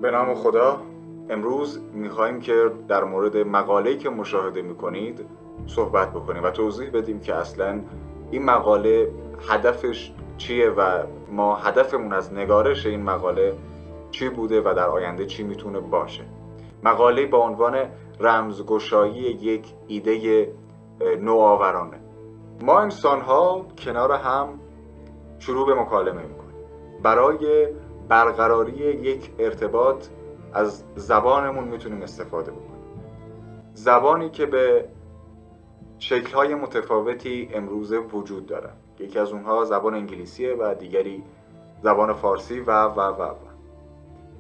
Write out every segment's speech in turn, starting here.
به نام خدا. امروز میخواییم که در مورد مقاله‌ای که مشاهده میکنید صحبت بکنیم و توضیح بدیم که اصلا این مقاله هدفش چیه و ما هدفمون از نگارش این مقاله چی بوده و در آینده چی میتونه باشه. مقاله با عنوان رمزگشایی یک ایده نوآورانه. ما انسان‌ها کنار هم شروع به مکالمه میکنیم. برای برقراری یک ارتباط از زبانمون میتونیم استفاده بکنیم. زبانی که به شکل‌های متفاوتی امروزه وجود داره. یکی از اونها زبان انگلیسیه و دیگری زبان فارسی و.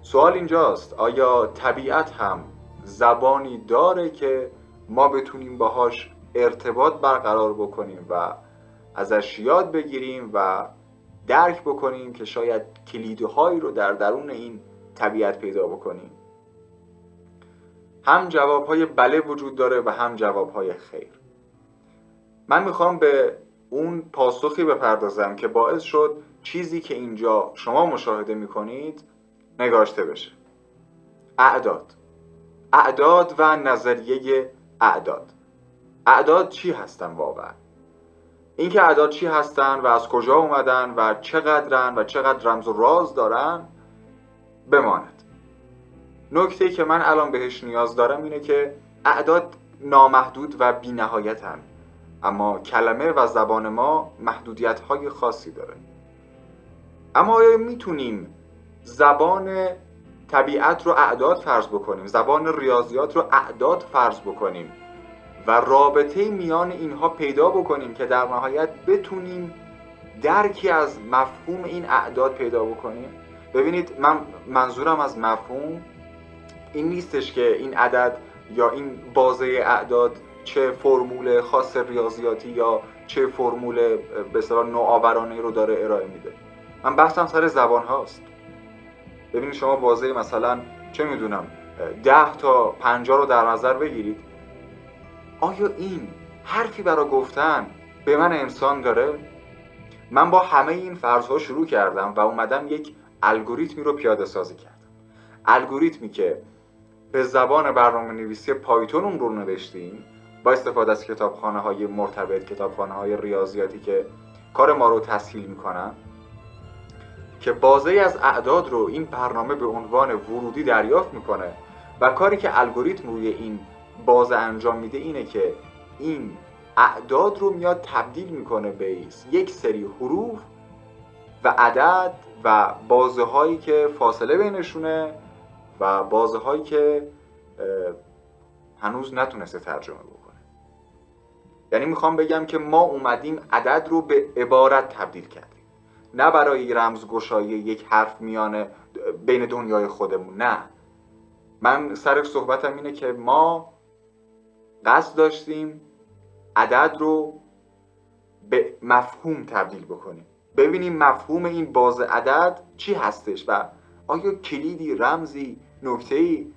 سوال اینجاست آیا طبیعت هم زبانی داره که ما بتونیم باهاش ارتباط برقرار بکنیم و ازش یاد بگیریم و درک بکنیم که شاید کلیدهایی رو در درون این طبیعت پیدا بکنیم؟ هم جوابهای بله وجود داره و هم جوابهای خیر. من میخوام به اون پاسخی بپردازم که باعث شد چیزی که اینجا شما مشاهده میکنید نگاشته بشه. اعداد و نظریه اعداد. اعداد چی هستن واقعا؟ اینکه اعداد چی هستن و از کجا اومدن و چقدرن و چقدر رمز و راز دارن بماند. نکته‌ای که من الان بهش نیاز دارم اینه که اعداد نامحدود و بی نهایتن، اما کلمه و زبان ما محدودیت‌های خاصی داره. اما آیا میتونیم زبان طبیعت رو اعداد فرض بکنیم، زبان ریاضیات رو اعداد فرض بکنیم و رابطه میان اینها پیدا بکنیم که در نهایت بتونیم درکی از مفهوم این اعداد پیدا بکنیم؟ ببینید، من منظورم از مفهوم این نیستش که این عدد یا این بازه اعداد چه فرمول خاص ریاضیاتی یا چه فرمول به اصطلاح نوآورانه رو داره ارائه میده. من بحثم سر زبان هاست. ببینید شما بازه مثلا چه میدونم 10 تا 50 رو در نظر بگیرید. آیا این حرفی برای گفتن به من انسان داره؟ من با همه این فرض‌ها شروع کردم و اومدم یک الگوریتمی رو پیاده سازی کردم. الگوریتمی که به زبان برنامه‌نویسی پایتون اون رو نوشتیم با استفاده از کتابخانه‌های مرتبط، کتابخانه‌های ریاضیاتی که کار ما رو تسهیل می‌کنن، که بازه از اعداد رو این برنامه به عنوان ورودی دریافت می‌کنه و کاری که الگوریتم روی این بازه انجام میده اینه که این اعداد رو میاد تبدیل میکنه به یک سری حروف و عدد و بازه هایی که فاصله بینشونه و بازه هایی که هنوز نتونسته ترجمه بکنه. یعنی میخوام بگم که ما اومدیم عدد رو به عبارت تبدیل کردیم، نه برای رمزگشایی یک حرف میانه بین دنیای خودمون. نه، من سر صحبتم اینه که ما قصد داشتیم عدد رو به مفهوم تبدیل بکنیم، ببینیم مفهوم این بازه عدد چی هستش و آیا کلیدی، رمزی، نکته‌ای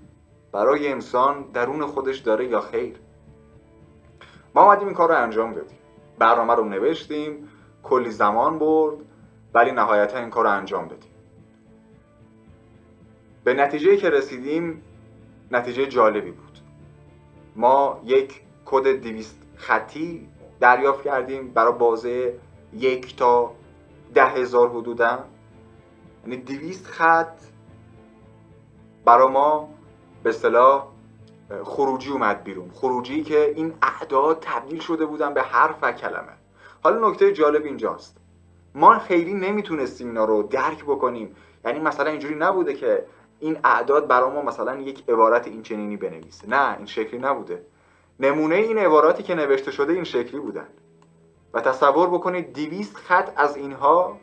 برای انسان درون خودش داره یا خیر. ما اومدیم این کار رو انجام دادیم، برنامه رو نوشتیم، کلی زمان برد، ولی نهایتا این کار رو انجام دادیم. به نتیجه‌ای که رسیدیم نتیجه جالبی بود. ما یک کد 200 خطی دریافت کردیم برای بازه 1 تا 10,000 حدوداً. یعنی 200 خط برای ما به اصطلاح خروجی اومد بیرون، خروجی که این اعداد تبدیل شده بودن به حرف و کلمه. حالا نکته جالب اینجاست، ما خیلی نمیتونستیم اینا رو درک بکنیم. یعنی مثلا اینجوری نبوده که این اعداد برای ما مثلا یک عبارت این چنینی بنویسه. نه، این شکلی نبوده. نمونه این عباراتی که نوشته شده این شکلی بودن و تصور بکنید 200 خط از اینها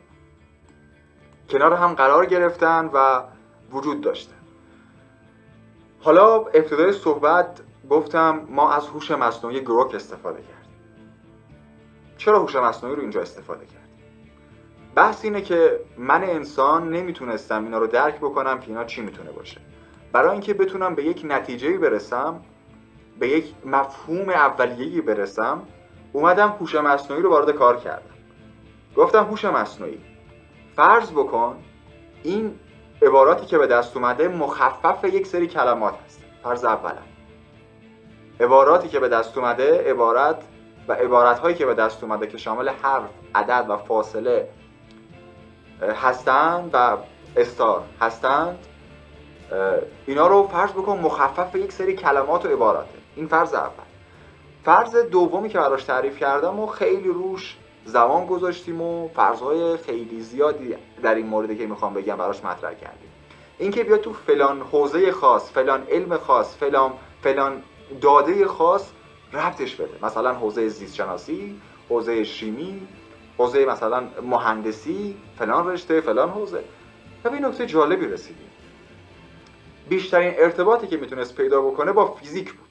کنار هم قرار گرفتن و وجود داشتن. حالا ابتدای صحبت گفتم ما از هوش مصنوعی گروک استفاده کردیم. چرا هوش مصنوعی رو اینجا استفاده کردیم؟ بحث اینه که من انسان نمیتونستم اینا رو درک بکنم که اینا چی میتونه باشه. برای اینکه بتونم به یک نتیجه‌ای برسم، به یک مفهوم اولیه‌ای برسم، اومدم هوش مصنوعی رو وارد کار کردم. گفتم هوش مصنوعی فرض بکن این عباراتی که به دست اومده مخفف یک سری کلمات هست. فرض اولا، عباراتی که به دست اومده عبارت‌هایی که به دست اومده که شامل حرف، عدد و فاصله هستند و استار هستند، اینا رو فرض بکن مخفف یک سری کلمات و عباراته. این فرض اول. فرض دومی که براش تعریف کردم و خیلی روش زمان گذاشتیم و فرض‌های خیلی زیادی در این موردی که میخوام بگم براش مطرح کردیم. این که بیا تو فلان حوزه خاص، فلان علم خاص، فلان داده خاص ربطش بده. مثلا حوزه زیست شناسی، حوزه شیمی، حوزه مثلا مهندسی، فلان رشته، فلان حوزه. و به این نکته جالبی رسیدیم. بیشترین ارتباطی که میتونست پیدا بکنه با فیزیک بود.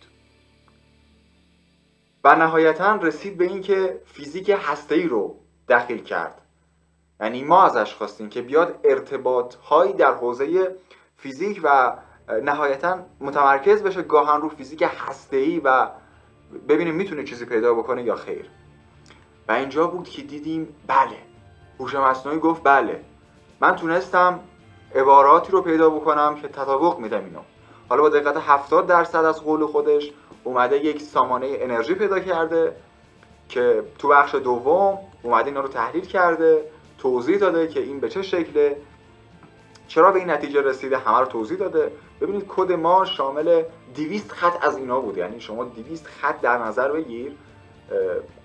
و نهایتاً رسید به این که فیزیک هسته‌ای رو دخیل کرد. یعنی ما ازش خواستیم که بیاد ارتباط‌هایی در حوزه فیزیک و نهایتاً متمرکز بشه گاهن رو فیزیک هسته‌ای و ببینیم میتونه چیزی پیدا بکنه یا خیر. و اینجا بود که دیدیم بله، هوش مصنوعی گفت بله، من تونستم عباراتی رو پیدا بکنم که تطابق میدم اینو. حالا با دقت 70% از قول خودش اومده یک سامانه انرژی پیدا کرده که تو بخش دوم اومده اینا رو تحلیل کرده، توضیح داده که این به چه شکله، چرا به این نتیجه رسیده، همه رو توضیح داده. ببینید کد ما شامل 200 خط از اینا بوده. یعنی شما 200 خط در نظر بگیر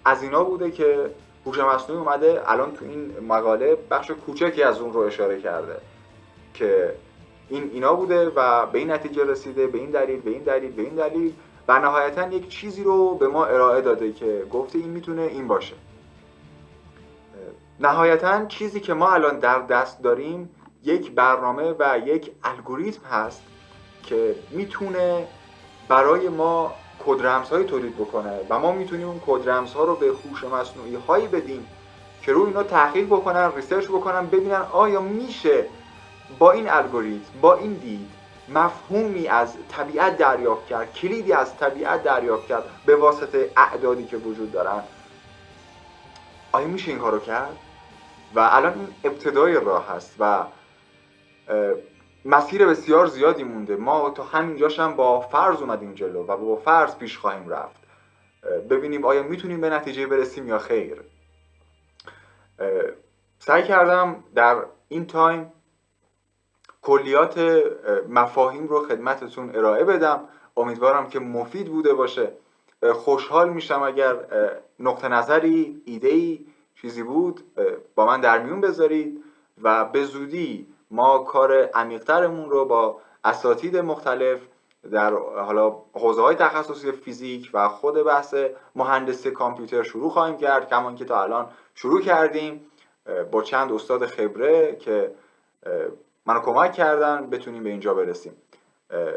از اینا بوده که هوش مصنوعی اومده الان تو این مقاله بخش کوچکی از اون رو اشاره کرده که اینا بوده و به این نتیجه رسیده، به این دلیل و نهایتا یک چیزی رو به ما ارائه داده که گفته این میتونه این باشه. نهایتا چیزی که ما الان در دست داریم یک برنامه و یک الگوریتم هست که میتونه برای ما کدرمزهای تولید بکنه و ما میتونیم اون کدرمزها رو به هوش مصنوعی هایی بدیم که روی اینا تحقیق بکنن، ریسرچ بکنن، ببینن آیا میشه با این الگوریتم، با این دید مفهومی از طبیعت دریافت کرد، کلیدی از طبیعت دریافت کرد به واسطه اعدادی که وجود دارن. آیا میشه این کارو کرد؟ و الان این ابتدای راه هست و مسیر بسیار زیادی مونده. ما تا همینجاش هم با فرض اومدیم جلو و با فرض پیش خواهیم رفت. ببینیم آیا میتونیم به نتیجه برسیم یا خیر. سعی کردم در این تایم کلیات مفاهیم رو خدمتتون ارائه بدم. امیدوارم که مفید بوده باشه. خوشحال میشم اگر نقطه نظری، ایده‌ای، چیزی بود با من در میون بذارید و به زودی ما کار عمیق‌ترمون رو با اساتید مختلف در حالا حوزه‌های تخصصی فیزیک و خود بحث مهندسی کامپیوتر شروع خواهیم کرد، کمان که تا الان شروع کردیم با چند استاد خبره که منو کمک کردن بتونیم به اینجا برسیم.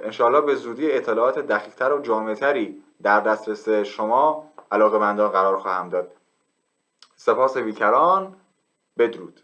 انشاءالله به زودی اطلاعات دقیق‌تر و جامع‌تری در دسترس شما علاقه‌مندان قرار خواهم داد. سپاس بیکران. بدرود.